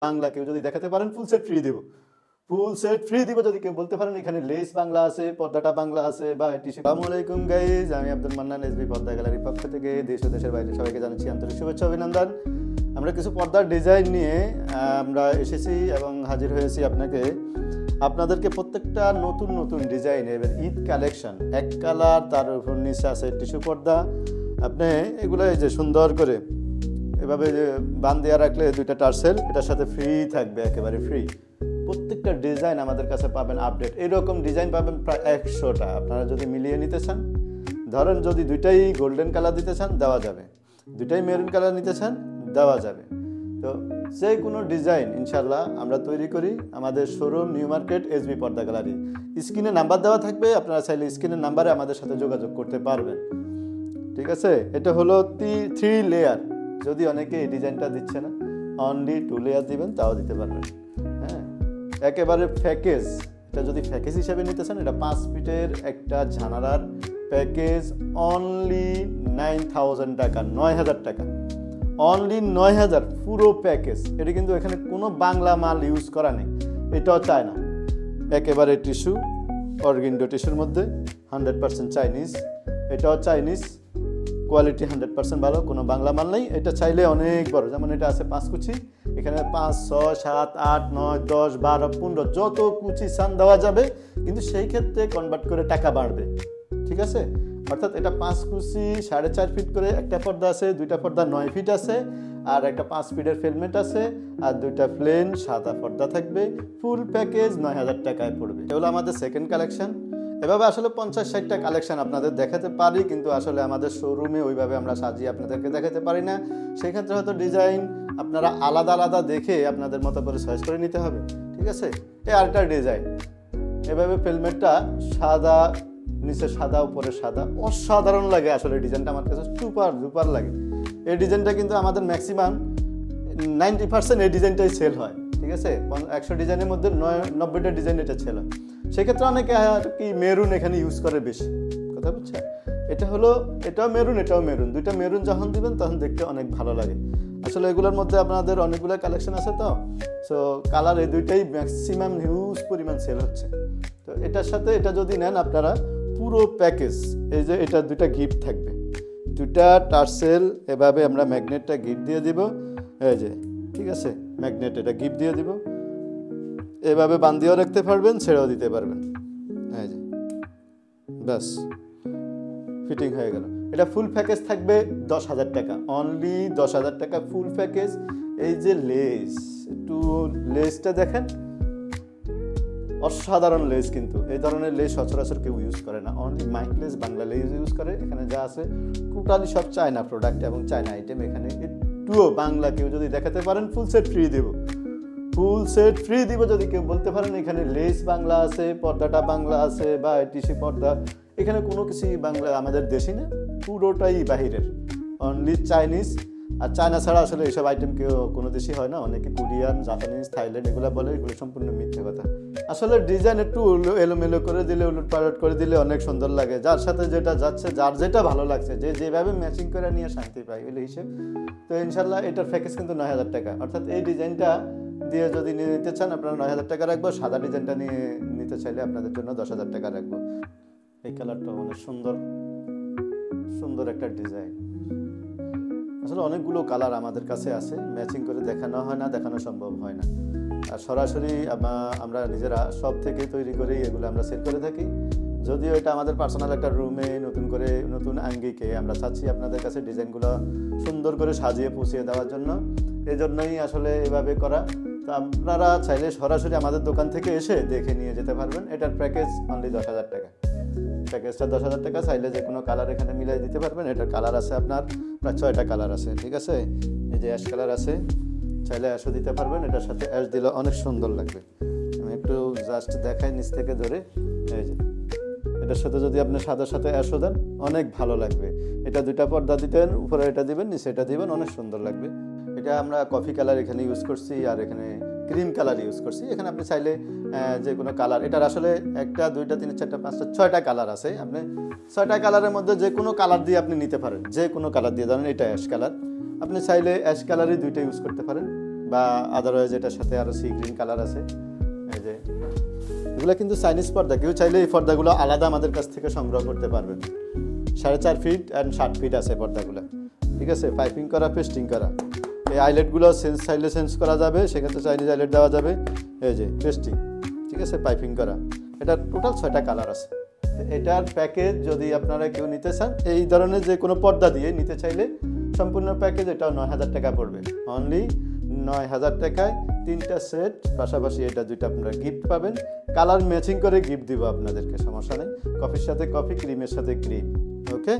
বাংলা কেউ যদি দেখাতে পারেন ফুল সেট ফ্রি দিব। ফুল সেট ফ্রি দিব যদি কেউ বলতে পারেন এখানে লেস বাংলা আছে, পর্দাটা বাংলা আছে বা টিস্যু। আসসালামু আলাইকুম গাইজ, আমি আব্দুল মান্নান, এসবি পর্দা গ্যালারির পক্ষ থেকে দেশ ও দেশের বাইরে সবাইকে জানাচ্ছি আন্তরিক শুভেচ্ছা অভিনন্দন। আমরা কিছু পর্দার ডিজাইন নিয়ে আমরা এসেছি এবং হাজির হয়েছি আপনাদেরকে প্রত্যেকটা নতুন নতুন ডিজাইন। এবার ঈদ কালেকশন, এক কালার, তার উপর নিচে আছে টিস্যু পর্দা। আপনি এগুলো এই যে সুন্দর করে এভাবে বান দেওয়া রাখলে দুইটা টার্সেল এটার সাথে ফ্রি থাকবে, একেবারে ফ্রি। প্রত্যেকটা ডিজাইন আমাদের কাছে পাবেন আপডেট, এরকম ডিজাইন পাবেন প্রায় 100টা। আপনারা যদি মিলিয়ে নিতে চান, ধরেন যদি দুইটাই গোল্ডেন কালার দিতে চান দেওয়া যাবে, দুইটাই মেরুন কালার নিতে চান দেওয়া যাবে। তো যে কোনো ডিজাইন ইনশাল্লাহ আমরা তৈরি করি আমাদের শোরুম নিউ মার্কেট এসবি পর্দা গ্যালারি। স্ক্রিনে নাম্বার দেওয়া থাকবে, আপনারা চাইলে স্ক্রিনের নাম্বারে আমাদের সাথে যোগাযোগ করতে পারবেন। ঠিক আছে, এটা হলো 3 লেয়ার। যদি অনেকে এই ডিজাইনটা দিচ্ছে না, অনলি 2 লেয়ার দিবেন তাও দিতে পারবেন। হ্যাঁ, একেবারে প্যাকেজ। এটা যদি প্যাকেজ হিসেবে নিতে চান, এটা 5 ফিটের একটা জানালার প্যাকেজ, অনলি 9000 টাকা, 9000 টাকা, অনলি 9000 পুরো প্যাকেজ। এটা কিন্তু এখানে কোনো বাংলা মাল ইউজ করা নেই, এটাও চায় না, একেবারে টিস্যু, অর্গিন্ডো টিস্যুর মধ্যে 100% চাইনিজ, এটাও চাইনিজ, কোয়ালিটি 100% ভালো, কোনো বাংলা মাল নেই। এটা চাইলে অনেক বড়, যেমন এটা আছে 5 কুচি, এখানে 5, 6, 7, 8, 9, 10, 12, 15 যত কুচি চান দেওয়া যাবে, কিন্তু সেই ক্ষেত্রে কনভার্ট করে টাকা বাড়বে। ঠিক আছে, অর্থাৎ এটা 5 কুচি 4.5 ফিট করে একটা পর্দা আছে, দুইটা পর্দা 9 ফিট আছে, আর একটা 5 ফিটের ফেলমেট আছে, আর দুইটা প্লেন সাদা পর্দা থাকবে। ফুল প্যাকেজ 9000 টাকায় পড়বে। এগুলো আমাদের সেকেন্ড কালেকশন। এভাবে আসলে 50-60টা কালেকশন আপনাদের দেখাতে পারি, কিন্তু আসলে আমাদের শোরুমে ওইভাবে আমরা সাজিয়ে আপনাদেরকে দেখাতে পারি না। সেক্ষেত্রে হয়তো ডিজাইন আপনারা আলাদা আলাদা দেখে আপনাদের মতো করে চয়েস করে নিতে হবে। ঠিক আছে, এই আরেকটা ডিজাইন, এভাবে ফেলমেটটা সাদা, নিচে সাদা, উপরে সাদা, অসাধারণ লাগে আসলে ডিজাইনটা, আমার কাছে সুপার ডুপার লাগে। এই ডিজাইনটা কিন্তু আমাদের ম্যাক্সিমাম 90% এই ডিজাইনটাই সেল হয়। ঠিক আছে, 100 ডিজাইনের মধ্যে 90টা ডিজাইন এটা সেল হয়। সেক্ষেত্রে অনেকে আর কি মেরুন এখানে ইউজ করে বেশি, কথা বুঝছেন? এটা হলো, এটাও মেরুন, এটাও মেরুন, দুইটা মেরুন যখন দিবেন তখন দেখতে অনেক ভালো লাগে। আসলে এগুলোর মধ্যে আপনাদের অনেকগুলো কালেকশন আছে, তো সো কালার এই দুইটাই ম্যাক্সিমাম হিউজ পরিমাণ সেল হচ্ছে। তো এটার সাথে এটা যদি নেন আপনারা পুরো প্যাকেজ, এই যে এটা দুইটা গিফট থাকবে, দুইটা টার্সেল, এভাবে আমরা ম্যাগনেটটা গিফট দিয়ে দিব, এই যে, ঠিক আছে, ম্যাগনেট এটা গিফট দিয়ে দিব। এভাবে বান্ধিয়েও রাখতে পারবেন, ছেড়েও দিতে পারবেন, এই যে, ব্যাস ফিটিং হয়ে গেল। এটা ফুল প্যাকেজ থাকবে 10,000 টাকা, অনলি 10,000 টাকা ফুল প্যাকেজ। এই যে লেস, একটু লেসটা দেখেন, অসাধারণ লেস, কিন্তু এই ধরনের লেস সচরাচর কেউ ইউজ করে না, only mic less, Bangla less use করে। এখানে যা আছে টোটালি সব চায়না প্রোডাক্ট এবং চায়না আইটেম। এখানে একটুও বাংলা কেউ যদি দেখাতে পারেন ফুল সেট ফ্রি দেব, ফুল সেট ফ্রি দিব যদি কেউ বলতে পারেন এখানে লেস বাংলা আছে, পর্দাটা বাংলা আছে বা টিস্যু পর্দা, এখানে কোনো কিছুই বাংলা আমাদের দেশি না, পুরোটাই বাহিরের, অনলি চাইনিজ। আর চায়না ছাড়া আসলে এইসব আইটেম কেউ কোনো দেশই হয় না। অনেকে কোরিয়ান, জাপানিজ, থাইল্যান্ড এগুলো বলে, এগুলো সম্পূর্ণ মিথ্যে কথা। আসলে ডিজাইন একটু এলোমেলো করে দিলে, উলট পালট করে দিলে অনেক সুন্দর লাগে। যার সাথে যেটা যাচ্ছে, যার যেটা ভালো লাগছে, যে যেভাবে ম্যাচিং করে নিয়ে শান্তি পায়, এগুলো হিসেব। তো ইনশাল্লাহ এটার প্যাকেজ কিন্তু 9000 টাকা, অর্থাৎ এই ডিজাইনটা দিয়ে যদি নিতে চান আপনারা 9000 টাকা রাখবো। সাদা ডিজাইনটা নিয়ে নিতে চাইলে আপনাদের জন্য 10,000 টাকা রাখবো। এই কালারটা অনেক সুন্দর, সুন্দর একটা ডিজাইন। আসলে অনেকগুলো কালার আমাদের কাছে আছে, ম্যাচিং করে দেখানো হয় না, দেখানো সম্ভব হয় না। আর সরাসরি আমরা নিজেরা সব থেকে তৈরি করেই এগুলো আমরা সেল করে থাকি। যদিও এটা আমাদের পার্সোনাল একটা রুমে নতুন করে, নতুন আঙ্গিকে আমরা চাচ্ছি আপনাদের কাছে ডিজাইনগুলো সুন্দর করে সাজিয়ে পুষিয়ে দেওয়ার জন্য, এই জন্যই আসলে এভাবে করা। তো আপনারা চাইলে সরাসরি আমাদের দোকান থেকে এসে দেখে নিয়ে যেতে পারবেন। এটার প্যাকেজ অনলি 10,000 টাকা, প্যাকেজটা 10,000 টাকা। চাইলে যে কোনো কালার এখানে মিলাই দিতে পারবেন। এটার কালার আছে আপনার প্রায় 6টা কালার আছে। ঠিক আছে, এই যে অ্যাশ কালার আছে, চাইলে অ্যাশও দিতে পারবেন। এটার সাথে অ্যাশ দিলে অনেক সুন্দর লাগবে। আমি একটু জাস্ট দেখাই নিচ থেকে ধরে, এই যে এটার সাথে যদি আপনি সাদার সাথে অ্যাশও দেন অনেক ভালো লাগবে। এটা দুইটা পর্দা দিতেন, উপরে এটা দিবেন, নিচে এটা দিবেন, অনেক সুন্দর লাগবে। এটা আমরা কফি কালার এখানে ইউজ করছি, আর এখানে ক্রিম কালার ইউজ করছি। এখানে আপনি চাইলে যে কোনো কালার, এটার আসলে 1, 2, 3, 4, 5, 6টা কালার আছে। আপনি 6টা কালারের মধ্যে যে কোনো কালার দিয়ে আপনি নিতে পারেন, যে কোনো কালার দিয়ে। ধরেন এটা অ্যাশ কালার, আপনি চাইলে অ্যাশ কালারই দুইটা ইউজ করতে পারেন, বা আদারওয়াইজ এটার সাথে আরও সি গ্রিন কালার আছে। এই যে এগুলো কিন্তু চাইনিজ পর্দা, কেউ চাইলে এই পর্দাগুলো আলাদা আমাদের কাছ থেকে সংগ্রহ করতে পারবেন। 4.5 ফিট অ্যান্ড 60 ফিট আছে পর্দাগুলো, ঠিক আছে, পাইপিং করা, পেস্টিং করা। এই আইলেটগুলো চাইলে চেঞ্জ করা যাবে, সেক্ষেত্রে চাইনিজ আইলেট দেওয়া যাবে। এই যে পেস্টিং, ঠিক আছে, পাইপিং করা। এটা টোটাল 6টা কালার আছে। এটার প্যাকেজ যদি আপনারা কেউ নিতে চান, এই ধরনের যে কোনো পর্দা দিয়ে নিতে চাইলে সম্পূর্ণ প্যাকেজ এটাও 9,000 টাকা পড়বে। অনলি 9,000 টাকায় 3টা সেট, পাশাপাশি এটা 2টা আপনারা গিফট পাবেন। কালার ম্যাচিং করে গিফট দিব আপনাদেরকে, সমস্যা নেই। কফির সাথে কফি, ক্রিমের সাথে ক্রিম। ওকে।